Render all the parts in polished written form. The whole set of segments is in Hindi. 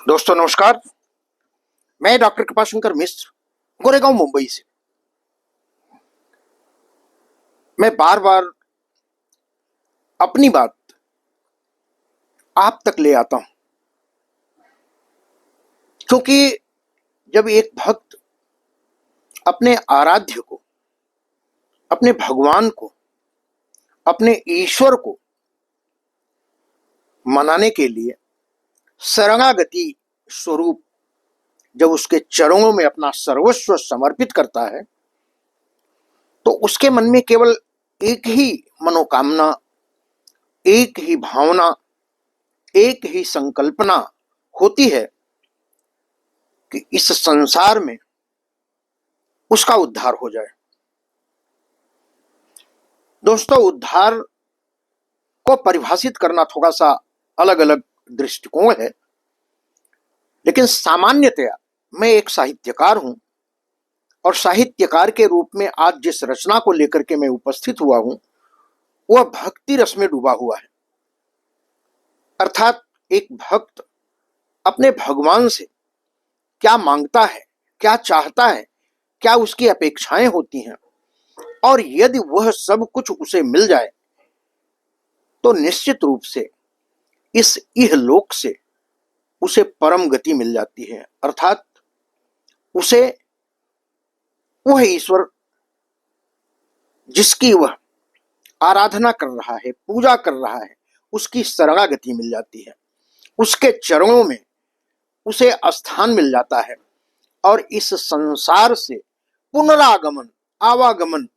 दोस्तों नमस्कार। मैं डॉक्टर कृपाशंकर मिश्र गोरेगांव मुंबई से। मैं बार बार अपनी बात आप तक ले आता हूं क्योंकि जब एक भक्त अपने आराध्य को, अपने भगवान को, अपने ईश्वर को मनाने के लिए शरणागति स्वरूप जब उसके चरणों में अपना सर्वस्व समर्पित करता है तो उसके मन में केवल एक ही मनोकामना, एक ही भावना, एक ही संकल्पना होती है कि इस संसार में उसका उद्धार हो जाए। दोस्तों, उद्धार को परिभाषित करना थोड़ा सा अलग अलग दृष्टिकोण है, लेकिन सामान्यतया मैं एक साहित्यकार हूं और साहित्यकार के रूप में आज जिस रचना को लेकर के मैं उपस्थित हुआ हूं वह भक्ति रस में डूबा हुआ है। अर्थात एक भक्त अपने भगवान से क्या मांगता है, क्या चाहता है, क्या उसकी अपेक्षाएं होती हैं, और यदि वह सब कुछ उसे मिल जाए तो निश्चित रूप से इस इहलोक से उसे परम गति मिल जाती है। अर्थात उसे वह ईश्वर जिसकी वह आराधना कर रहा है, पूजा कर रहा है, उसकी शरणागति मिल जाती है, उसके चरणों में उसे स्थान मिल जाता है और इस संसार से पुनरागमन, आवागमन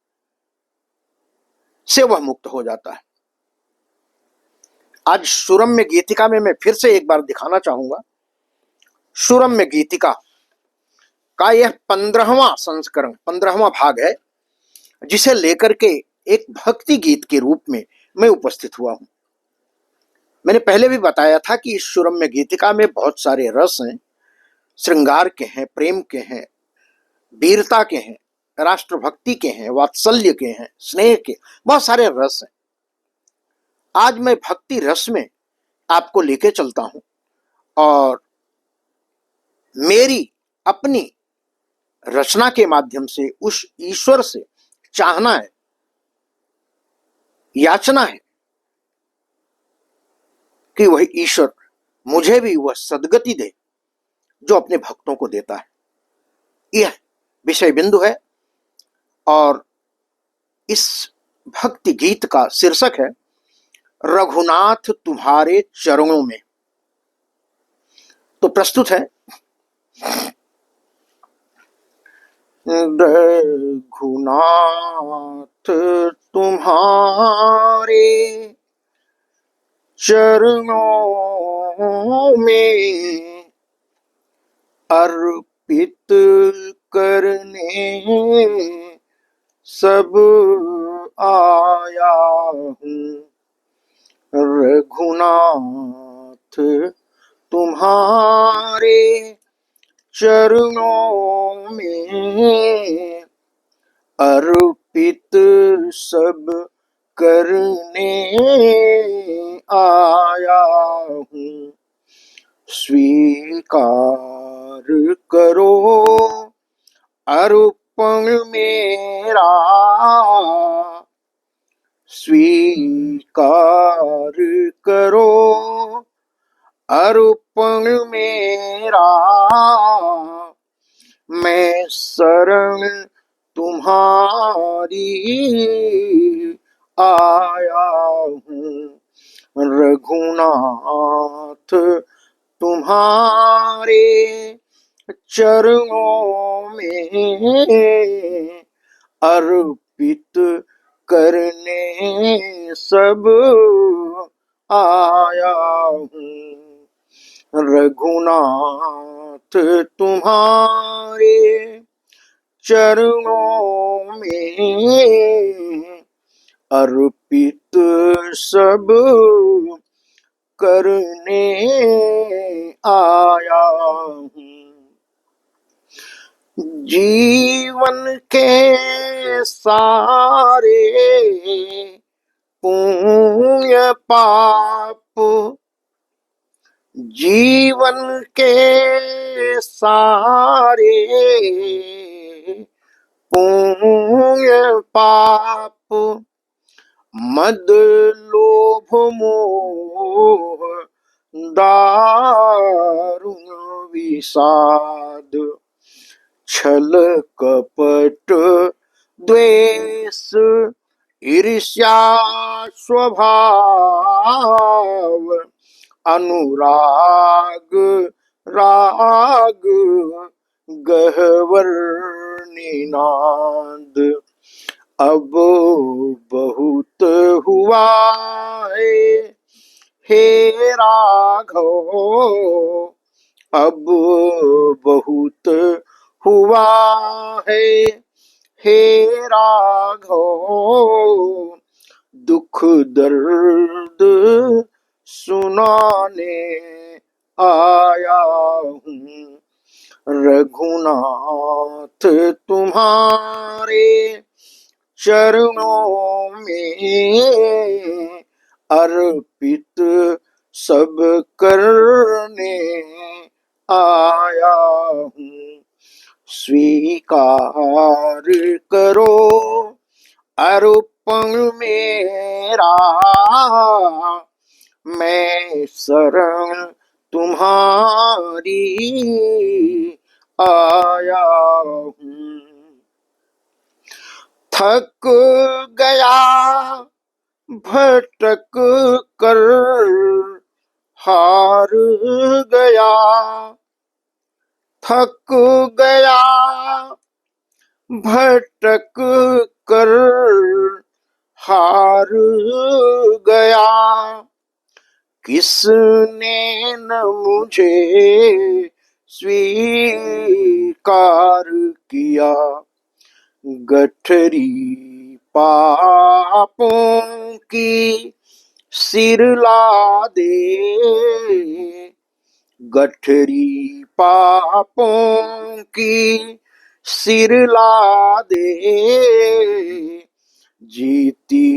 से वह मुक्त हो जाता है। आज सुरम्य गीतिका में मैं फिर से एक बार दिखाना चाहूंगा। सुरम्य गीतिका का यह 15वां संस्करण, 15वां भाग है, जिसे लेकर के एक भक्ति गीत के रूप में मैं उपस्थित हुआ हूं। मैंने पहले भी बताया था कि इस सुरम्य गीतिका में बहुत सारे रस हैं, श्रृंगार के हैं, प्रेम के हैं, वीरता के हैं, राष्ट्रभक्ति के हैं, वात्सल्य के हैं, स्नेह के, बहुत सारे रस हैं। आज मैं भक्ति रस में आपको लेके चलता हूं और मेरी अपनी रचना के माध्यम से उस ईश्वर से चाहना है, याचना है कि वह ईश्वर मुझे भी वह सद्गति दे जो अपने भक्तों को देता है। यह विषय बिंदु है और इस भक्ति गीत का शीर्षक है रघुनाथ तुम्हारे चरणों में। तो प्रस्तुत है। रघुनाथ तुम्हारे चरणों में अर्पित करने सब आया हूँ। रघुनाथ तुम्हारे चरणों में अर्पित सब करने आया हूँ। स्वीकार करो अर्पण मेरा, स्वीकार करो अर्पण मेरा। मैं शरण तुम्हारी आया हूँ। रघुनाथ तुम्हारे चरणों में अर्पित करने सब आया हूँ। रघुनाथ तुम्हारे चरणों में अर्पित सब करने आया हूँ। जीवन के सारे पुण्य पाप जीवन के सारे पुण्य पाप, मद लोभ मोह, दारुण विषाद, छल कपट द्वेष, ईर्ष्या स्वभाव, अनुराग राग, गहवर निनाद। अब बहुत हुआ है हे राघव, अब बहुत हुआ है हे राघव, दुख दर्द सुनाने आया हूँ। रघुनाथ तुम्हारे चरणों में अर्पित सब करने आया हूँ। स्वीकार करो अर्पण मेरा, मैं शरण तुम्हारी आया हूँ। थक गया भटक कर, हार गया, थक गया भटक कर, हार गया, किसने न मुझे स्वीकार किया। गठरी पापों की सिर लादे, गठरी पापों की सिर लादे, जीती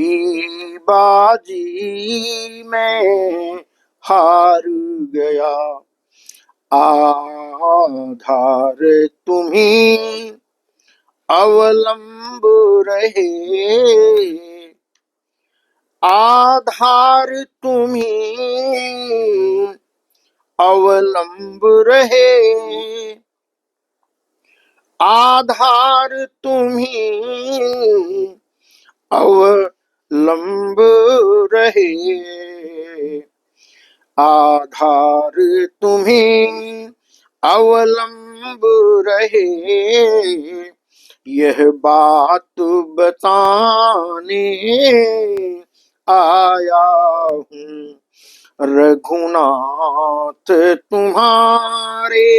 बाजी में हार गया। आधार तुम्ही अवलंब रहे, आधार तुम्ही अवलंब रहे, आधार तुम्ही अवलंब रहे, आधार तुम्ही अवलंब रहे। यह बात बताने आया हूँ। रघुनाथ तुम्हारे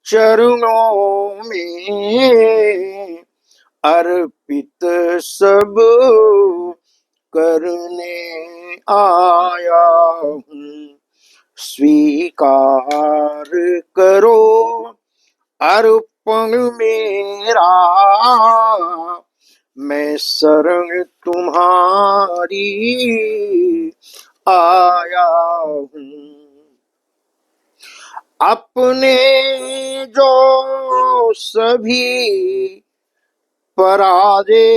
चरणों में अर्पित सब करने आया हूँ। स्वीकार करो अर्पण मेरा, मैं शरण तुम्हारी आया हूँ। अपने जो सभी पराजे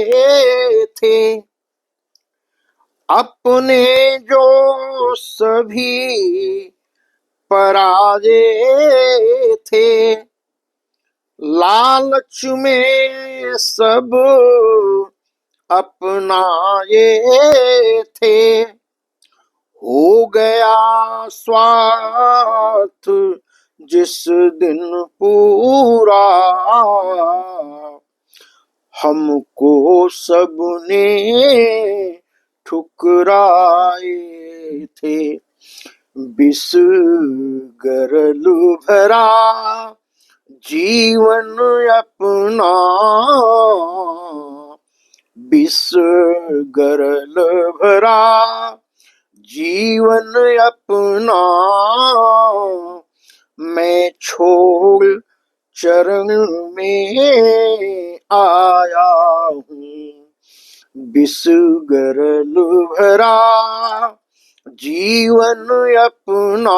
थे, अपने जो सभी पराजे थे, लालच में सब अपनाए थे, हो गया स्वार्थ जिस दिन पूरा, हमको सबने ठुकराए थे। विष गरल भरा जीवन अपना, विष गरल भरा जीवन अपना, मैं छोड़ चरण में आया हूँ। विष गरल भरा जीवन अपना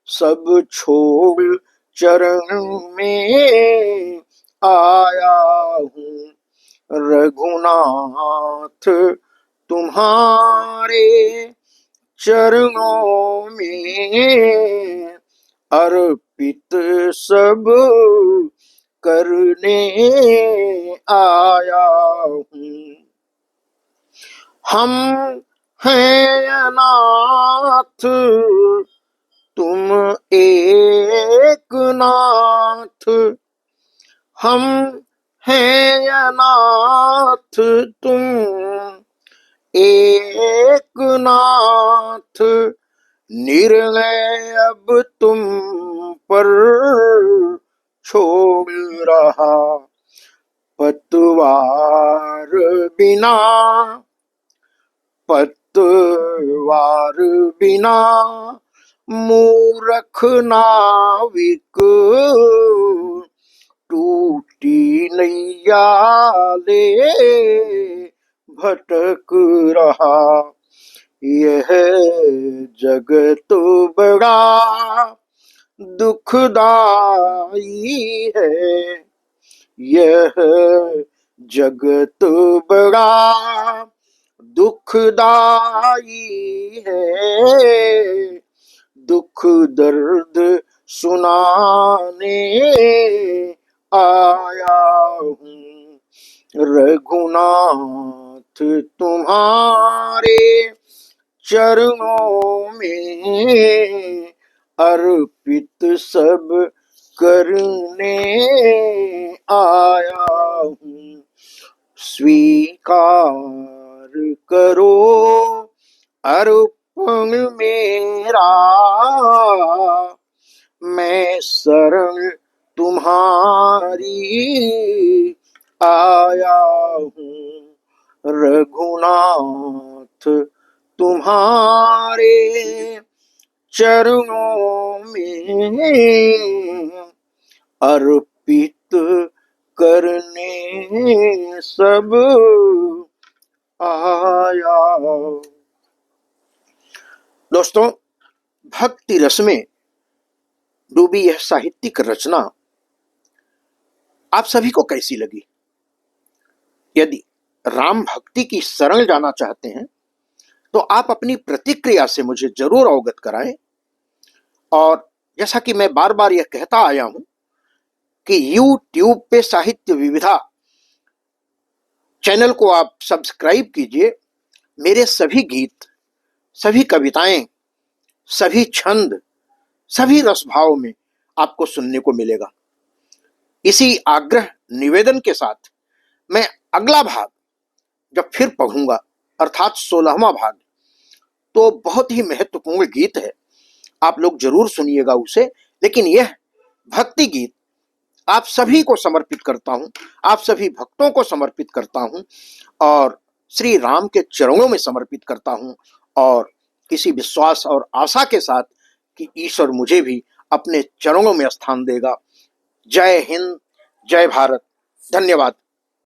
सब छोड़ चरण में आया हूँ। रघुनाथ तुम्हारे चरणों में अर्पित सब करने आया हूँ। हम हैं अनाथ तुम एक नाथ, हम हैं अनाथ तुम एक नाथ, निर्णय अब तुम पर छोड़ रहा। पतवार बिना, पतवार बिना मूर्ख नाविक टूटी नैया ले भटक रहा। यह जगत बड़ा दुखदाई है, यह जगत बड़ा दुखदाई है। दुख दर्द सुनाने आया हूँ। रघुनाथ तुम्हारे चरणों में अर्पित सब करने आया हूँ। स्वीकार करो अर्पण मेरा, मैं शरण तुम्हारी आया हूँ। रघुनाथ तुम्हारे चरणों में अर्पित करने सब आया। दोस्तों, भक्ति रस में डूबी यह साहित्यिक रचना आप सभी को कैसी लगी? यदि राम भक्ति की शरण जाना चाहते हैं तो आप अपनी प्रतिक्रिया से मुझे जरूर अवगत कराएं। और जैसा कि मैं बार बार यह कहता आया हूं कि YouTube पे साहित्य विविधा चैनल को आप सब्सक्राइब कीजिए। मेरे सभी गीत, सभी कविताएं, सभी छंद, सभी रसभाव में आपको सुनने को मिलेगा। इसी आग्रह निवेदन के साथ मैं अगला भाग जब फिर पढ़ूंगा, अर्थात 16वां भाग, तो बहुत ही महत्वपूर्ण गीत है, आप लोग जरूर सुनिएगा उसे। लेकिन यह भक्ति गीत आप सभी को समर्पित करता हूं, आप सभी भक्तों को समर्पित करता हूं और श्री राम के चरणों में समर्पित करता हूं, और इसी विश्वास और आशा के साथ कि ईश्वर मुझे भी अपने चरणों में स्थान देगा। जय हिंद, जय भारत, धन्यवाद।